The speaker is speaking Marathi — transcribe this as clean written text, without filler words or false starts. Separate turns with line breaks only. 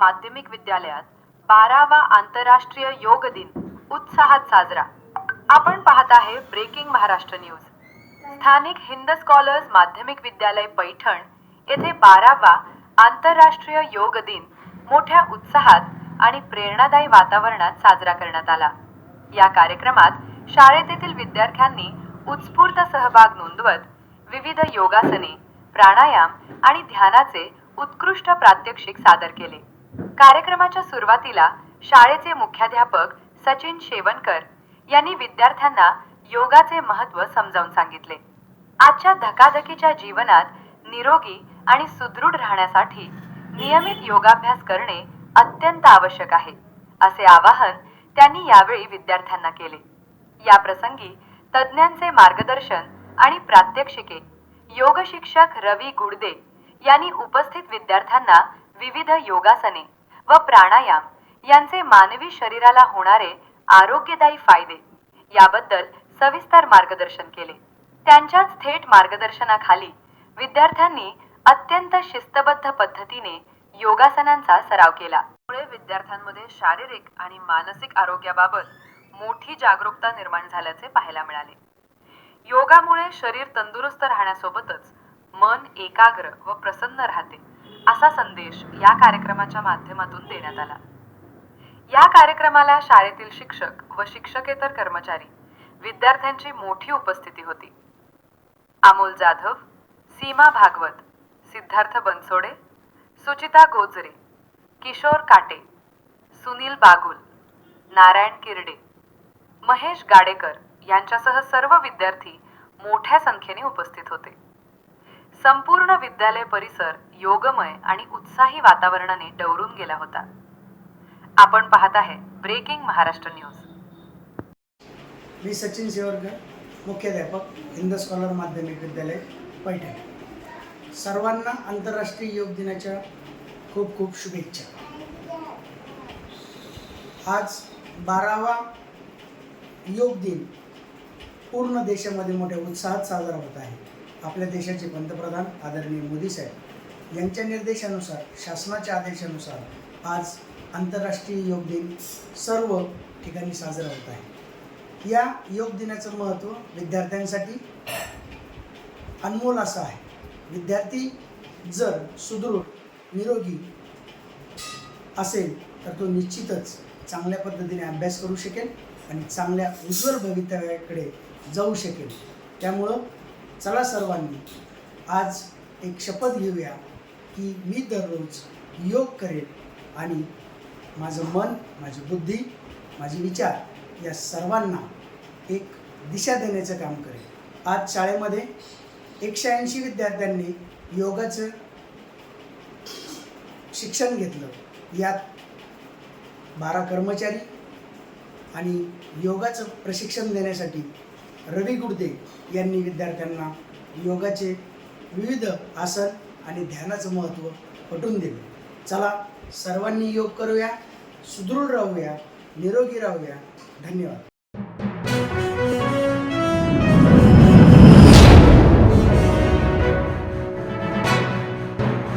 माध्यमिक विद्यालयात 12वा आंतरराष्ट्रीय योग दिन उत्साहात साजरा। आपण पाहत आहे ब्रेकिंग महाराष्ट्र न्यूज। स्थानिक हिंद स्कॉलर्स माध्यमिक विद्यालय पैठण येथे 12वा आंतरराष्ट्रीय योग दिन मोठ्या उत्साहात आणि प्रेरणादायी वातावरणात साजरा करण्यात आला। या कार्यक्रमात शाळेतील विद्यार्थ्यांनी उत्स्फूर्त सहभाग नोंदवत विविध योगासने, प्राणायाम आणि ध्यानाचे उत्कृष्ट प्रात्यक्षिक सादर केले। कार्यक्रमाच्या सुरुवातीला शाळेचे मुख्याध्यापक सचिन शेवनकर यांनी विद्यार्थ्यांना योगाचे महत्त्व समजावून सांगितले। आजच्या धकाधकीच्या जीवनात निरोगी आणि सुदृढ राहण्यासाठी नियमित योगाभ्यास करणे अत्यंत आवश्यक आहे, असे आवाहन त्यांनी यावेळी विद्यार्थ्यांना केले। या प्रसंगी तज्ञांचे मार्गदर्शन आणि प्रात्यक्षिके योग शिक्षक रवी गुडदे यांनी उपस्थित विद्यार्थ्यांना विविध योगासने व प्राणायाम यांचे मानवी शरीराला होणारे आरोग्यदायी फायदे याबद्दल सविस्तर मार्गदर्शन केले। त्यांच्याच थेट मार्गदर्शनाखाली विद्यार्थ्यांनी अत्यंत शिस्तबद्ध पद्धतीने योगासनांचा सराव केला। त्यामुळे विद्यार्थ्यांमध्ये शारीरिक आणि मानसिक आरोग्याबाबत मोठी जागरूकता निर्माण झाल्याचे पाहायला मिळाले। योगामुळे शरीर तंदुरुस्त राहण्यासोबतच मन एकाग्र व प्रसन्न राहते, असा संदेश या कार्यक्रमाच्या माध्यमातून देण्यात आला। या कार्यक्रमाला शाळेतील शिक्षक व शिक्षकेतर कर्मचारी, विद्यार्थ्यांची मोठी उपस्थिती होती। अमोल जाधव, सीमा भागवत, सिद्धार्थ बनसोडे, सुचिता गोजरे, किशोर काटे, सुनील बागुल, नारायण किरडे, महेश गाडेकर यांच्यासह सर्व विद्यार्थी मोठ्या संख्येने उपस्थित होते। संपूर्ण विद्यालय परिसर योगमय आणि उत्साही वातावरणाने डवरून गेला होता। आपण पाहत आहे ब्रेकिंग महाराष्ट्र न्यूज।
मी सचिन शेवरकर, मुख्याध्यापक हिंद स्कॉलर माध्यमिक विद्यालय पैठण। सर्वांना आंतरराष्ट्रीय योग दिनाच्या खूप खूप शुभेच्छा। आज 12वा योग दिन पूर्ण देशामध्ये मोठ्या उत्साहात साजरा होत आहे। आपल्या देशाचे पंतप्रधान आदरणीय मोदी साहेब यांच्या निर्देशानुसार, शासनाच्या आदेशानुसार आज आंतरराष्ट्रीय योग दिन सर्व ठिकाणी साजरा होत आहे। या योग दिनाचं महत्त्व विद्यार्थ्यांसाठी अनमोल असं आहे। विद्यार्थी जर सुदृढ, निरोगी असेल तर तो निश्चितच चांगल्या पद्धतीने अभ्यास करू शकेल आणि चांगल्या उज्ज्वल भवितव्याकडे जाऊ शकेल। त्यामुळं चला सर्वांनी आज एक शपथ घेऊया की मी दररोज योग करेल आणि माझं मन, माझी बुद्धी, माझे विचार या सर्वांना एक दिशा देण्याचं काम करेल। आज शाळेमध्ये 180 विद्यार्थ्यांनी योगाचं शिक्षण घेतलं। यात 12 कर्मचारी आणि योगाचं प्रशिक्षण देण्यासाठी रवी गुडदे यांनी विद्यार्थ्यांना योगाचे विविध आसन आणि ध्यानाचं महत्त्व पटवून दिले। चला सर्वांनी योग करूया, सुदृढ राहूया, निरोगी राहूया। धन्यवाद।